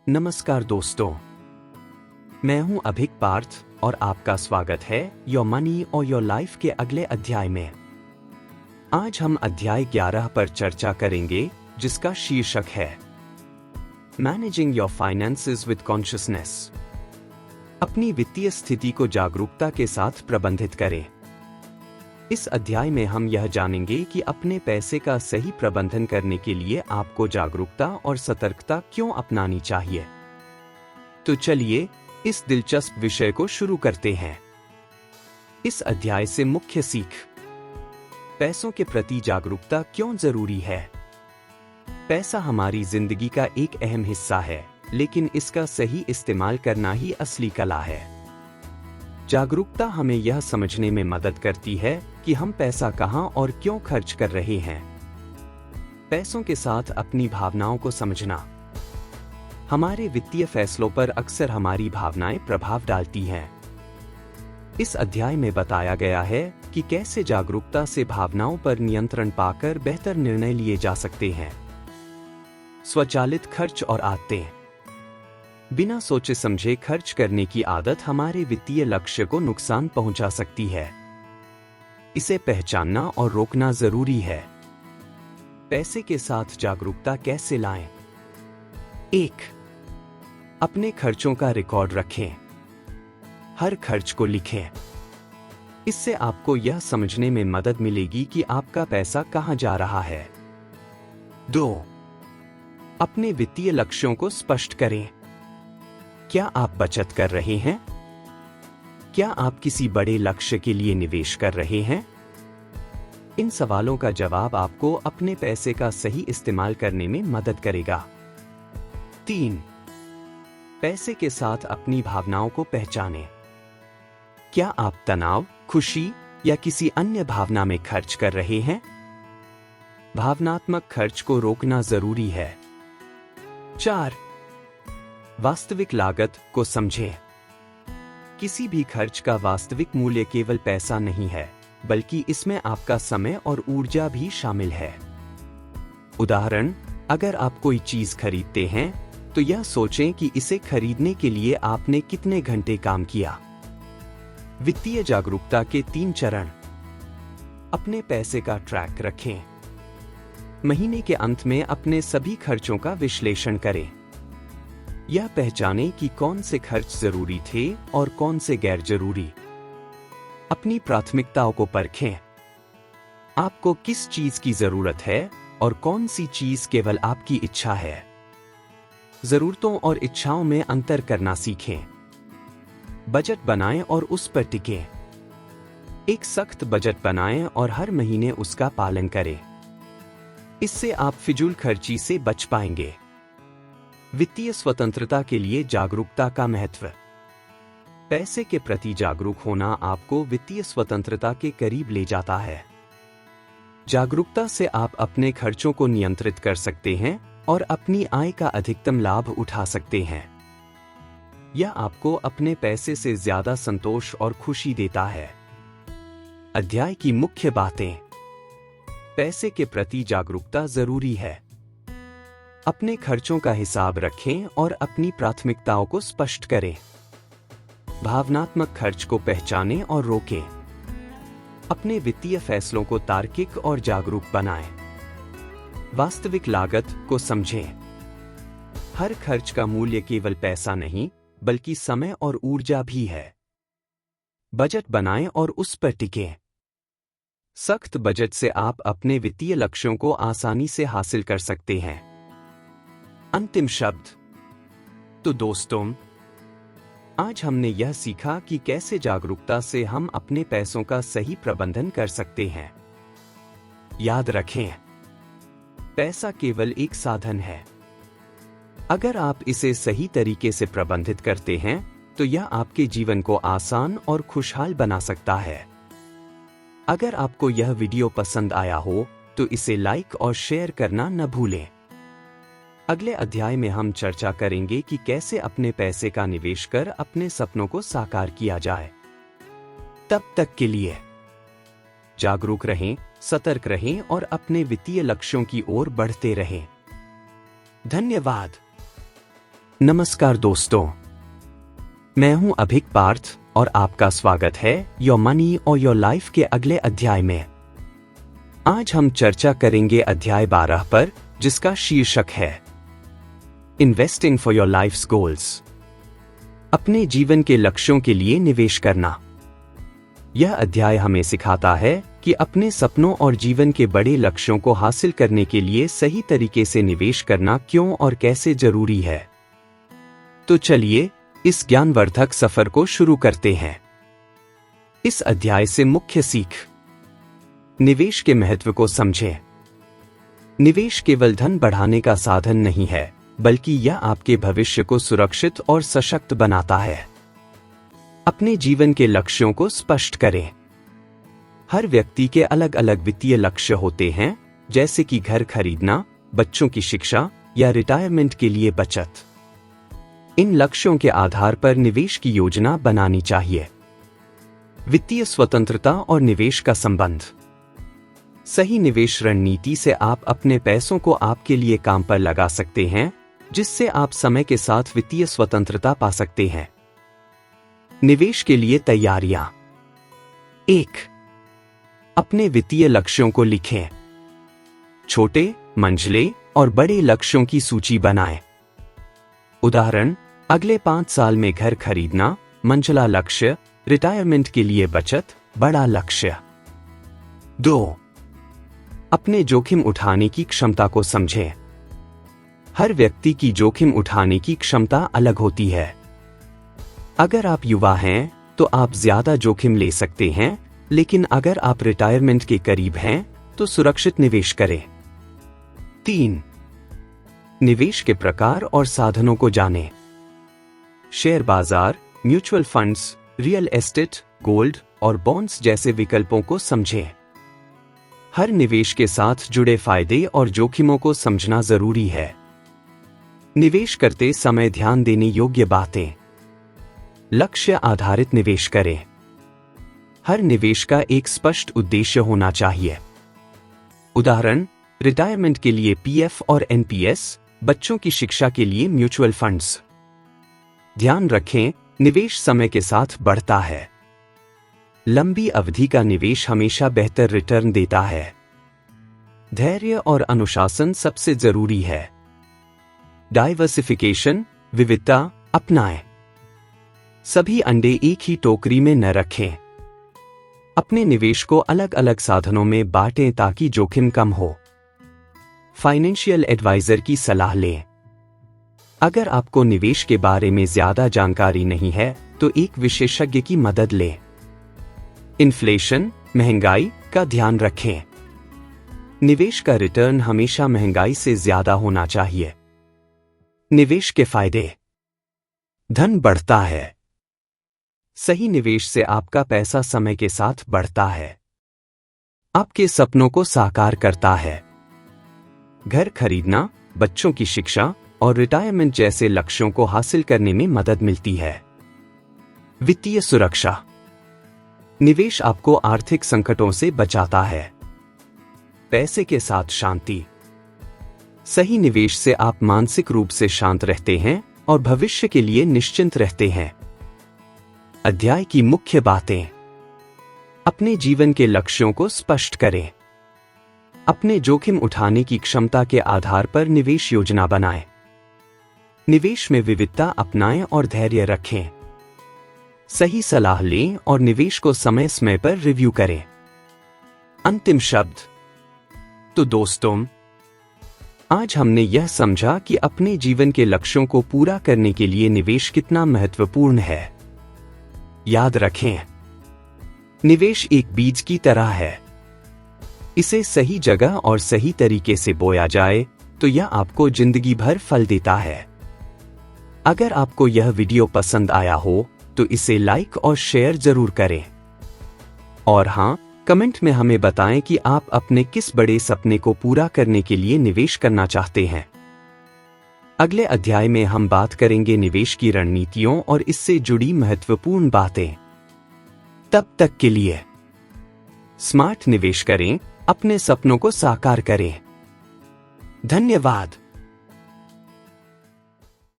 नमस्कार दोस्तों, मैं हूं अभिक पार्थ और आपका स्वागत है योर मनी और योर लाइफ के अगले अध्याय में। आज हम अध्याय 11 पर चर्चा करेंगे, जिसका शीर्षक है managing your finances with consciousness. अपनी वित्तीय स्थिति को जागरूकता के साथ प्रबंधित करें। इस अध्याय में हम यह जानेंगे कि अपने पैसे का सही प्रबंधन करने के लिए आपको जागरूकता और सतर्कता क्यों अपनानी चाहिए। तो चलिए इस दिलचस्प विषय को शुरू करते हैं। इस अध्याय से मुख्य सीख: पैसों के प्रति जागरूकता क्यों जरूरी है। पैसा हमारी जिंदगी का एक अहम हिस्सा है, लेकिन इसका सही इस्तेमाल करना ही असली कला है। जागरूकता हमें यह समझने में मदद करती है कि हम पैसा कहां और क्यों खर्च कर रहे हैं। पैसों के साथ अपनी भावनाओं को समझना। हमारे वित्तीय फैसलों पर अक्सर हमारी भावनाएं प्रभाव डालती हैं। इस अध्याय में बताया गया है कि कैसे जागरूकता से भावनाओं पर नियंत्रण पाकर बेहतर निर्णय लिए जा सकते हैं। स्वचालित खर्च और आदतें। बिना सोचे समझे खर्च करने की आदत हमारे वित्तीय लक्ष्य को नुकसान पहुंचा सकती है। इसे पहचानना और रोकना जरूरी है। पैसे के साथ जागरूकता कैसे लाएं? 1. अपने खर्चों का रिकॉर्ड रखें। हर खर्च को लिखें। इससे आपको यह समझने में मदद मिलेगी कि आपका पैसा कहां जा रहा है। 2. अपने वित्तीय लक्ष्यों को स्पष्ट करें। क्या आप बचत कर रहे हैं? क्या आप किसी बड़े लक्ष्य के लिए निवेश कर रहे हैं? इन सवालों का जवाब आपको अपने पैसे का सही इस्तेमाल करने में मदद करेगा। 3. पैसे के साथ अपनी भावनाओं को पहचानें। क्या आप तनाव, खुशी या किसी अन्य भावना में खर्च कर रहे हैं? भावनात्मक खर्च को रोकना जरूरी है। 4. वास्तविक लागत को समझें। किसी भी खर्च का वास्तविक मूल्य केवल पैसा नहीं है, बल्कि इसमें आपका समय और ऊर्जा भी शामिल है। उदाहरण, अगर आप कोई चीज खरीदते हैं, तो यह सोचें कि इसे खरीदने के लिए आपने कितने घंटे काम किया। वित्तीय जागरूकता के 3 चरण। अपने पैसे का ट्रैक रखें। महीने के अंत में अपने सभी खर्चों का विश्लेषण करें। यह पहचानें कि कौन से खर्च जरूरी थे और कौन से गैर जरूरी। अपनी प्राथमिकताओं को परखें। आपको किस चीज की जरूरत है और कौन सी चीज केवल आपकी इच्छा है। जरूरतों और इच्छाओं में अंतर करना सीखें। बजट बनाएं और उस पर टिकें। एक सख्त बजट बनाएं और हर महीने उसका पालन करें। इससे आप फिजूल खर्ची से बच पाएंगे। वित्तीय स्वतंत्रता के लिए जागरूकता का महत्व। पैसे के प्रति जागरूक होना आपको वित्तीय स्वतंत्रता के करीब ले जाता है। जागरूकता से आप अपने खर्चों को नियंत्रित कर सकते हैं और अपनी आय का अधिकतम लाभ उठा सकते हैं। यह आपको अपने पैसे से ज्यादा संतोष और खुशी देता है। अध्याय की मुख्य बातें। पैसे के प्रति जागरूकता जरूरी है। अपने खर्चों का हिसाब रखें और अपनी प्राथमिकताओं को स्पष्ट करें। भावनात्मक खर्च को पहचानें और रोकें। अपने वित्तीय फैसलों को तार्किक और जागरूक बनाएं। वास्तविक लागत को समझें। हर खर्च का मूल्य केवल पैसा नहीं, बल्कि समय और ऊर्जा भी है। बजट बनाएं और उस पर टिकें। सख्त बजट से आप अपने वित्तीय लक्ष्यों को आसानी से हासिल कर सकते हैं। अंतिम शब्द। तो दोस्तों, आज हमने यह सीखा कि कैसे जागरूकता से हम अपने पैसों का सही प्रबंधन कर सकते हैं। याद रखें, पैसा केवल एक साधन है। अगर आप इसे सही तरीके से प्रबंधित करते हैं, तो यह आपके जीवन को आसान और खुशहाल बना सकता है। अगर आपको यह वीडियो पसंद आया हो, तो इसे लाइक और शेयर करना न भूलें। अगले अध्याय में हम चर्चा करेंगे कि कैसे अपने पैसे का निवेश कर अपने सपनों को साकार किया जाए। तब तक के लिए जागरूक रहें, सतर्क रहें और अपने वित्तीय लक्ष्यों की ओर बढ़ते रहें। धन्यवाद। नमस्कार दोस्तों, मैं हूं अभिक पार्थ और आपका स्वागत है योर मनी और योर लाइफ के अगले अध्याय में। आज हम चर्चा करेंगे अध्याय 12 पर, जिसका शीर्षक है investing for your life's goals. अपने जीवन के लक्ष्यों के लिए निवेश करना। यह अध्याय हमें सिखाता है कि अपने सपनों और जीवन के बड़े लक्ष्यों को हासिल करने के लिए सही तरीके से निवेश करना क्यों और कैसे जरूरी है। तो चलिए इस ज्ञानवर्धक सफर को शुरू करते हैं। इस अध्याय से मुख्य सीख। निवेश के महत्व को समझें। निवेश केवल धन बढ़ाने का साधन नहीं है, बल्कि यह आपके भविष्य को सुरक्षित और सशक्त बनाता है। अपने जीवन के लक्ष्यों को स्पष्ट करें। हर व्यक्ति के अलग अलग वित्तीय लक्ष्य होते हैं, जैसे कि घर खरीदना, बच्चों की शिक्षा या रिटायरमेंट के लिए बचत। इन लक्ष्यों के आधार पर निवेश की योजना बनानी चाहिए। वित्तीय स्वतंत्रता और निवेश का संबंध। सही निवेश रणनीति से आप अपने पैसों को आपके लिए काम पर लगा सकते हैं, जिससे आप समय के साथ वित्तीय स्वतंत्रता पा सकते हैं। निवेश के लिए तैयारियां। 1. अपने वित्तीय लक्ष्यों को लिखें। छोटे, मंझले और बड़े लक्ष्यों की सूची बनाएं। उदाहरण, अगले 5 साल में घर खरीदना, मंझला लक्ष्य, रिटायरमेंट के लिए बचत, बड़ा लक्ष्य। 2. अपने जोखिम उठाने की क्षमता को समझें। हर व्यक्ति की जोखिम उठाने की क्षमता अलग होती है। अगर आप युवा हैं, तो आप ज्यादा जोखिम ले सकते हैं, लेकिन अगर आप रिटायरमेंट के करीब हैं, तो सुरक्षित निवेश करें। 3. निवेश के प्रकार और साधनों को जानें। शेयर बाजार, mutual funds, real estate, gold और बॉन्ड्स जैसे विकल्पों को समझें। हर निवेश के साथ जुड़े फायदे और जोखिमों को समझना जरूरी है। निवेश करते समय ध्यान देने योग्य बातें। लक्ष्य आधारित निवेश करें। हर निवेश का एक स्पष्ट उद्देश्य होना चाहिए। उदाहरण, रिटायरमेंट के लिए पीएफ और एनपीएस, बच्चों की शिक्षा के लिए म्यूचुअल फंड्स। ध्यान रखें, निवेश समय के साथ बढ़ता है। लंबी अवधि का निवेश हमेशा बेहतर रिटर्न देता है। धैर्य और अनुशासन सबसे जरूरी है। डाइवर्सिफिकेशन, विविधता अपनाएं। सभी अंडे एक ही टोकरी में न रखें। अपने निवेश को अलग अलग साधनों में बांटें ताकि जोखिम कम हो। फाइनेंशियल एडवाइजर की सलाह लें। अगर आपको निवेश के बारे में ज्यादा जानकारी नहीं है, तो एक विशेषज्ञ की मदद लें। इन्फ्लेशन, महंगाई का ध्यान रखें। निवेश का रिटर्न हमेशा महंगाई से ज्यादा होना चाहिए। निवेश के फायदे। धन बढ़ता है। सही निवेश से आपका पैसा समय के साथ बढ़ता है। आपके सपनों को साकार करता है। घर खरीदना, बच्चों की शिक्षा और रिटायरमेंट जैसे लक्ष्यों को हासिल करने में मदद मिलती है। वित्तीय सुरक्षा। निवेश आपको आर्थिक संकटों से बचाता है। पैसे के साथ शांति। सही निवेश से आप मानसिक रूप से शांत रहते हैं और भविष्य के लिए निश्चिंत रहते हैं। अध्याय की मुख्य बातें। अपने जीवन के लक्ष्यों को स्पष्ट करें। अपने जोखिम उठाने की क्षमता के आधार पर निवेश योजना बनाएं। निवेश में विविधता अपनाएं और धैर्य रखें। सही सलाह लें और निवेश को समय समय पर रिव्यू करें। अंतिम शब्द। तो दोस्तों, आज हमने यह समझा कि अपने जीवन के लक्ष्यों को पूरा करने के लिए निवेश कितना महत्वपूर्ण है। याद रखें, निवेश एक बीज की तरह है। इसे सही जगह और सही तरीके से बोया जाए तो यह आपको जिंदगी भर फल देता है। अगर आपको यह वीडियो पसंद आया हो तो इसे लाइक और शेयर जरूर करें। और हाँ, कमेंट में हमें बताएं कि आप अपने किस बड़े सपने को पूरा करने के लिए निवेश करना चाहते हैं। अगले अध्याय में हम बात करेंगे निवेश की रणनीतियों और इससे जुड़ी महत्वपूर्ण बातें। तब तक के लिए स्मार्ट निवेश करें, अपने सपनों को साकार करें। धन्यवाद।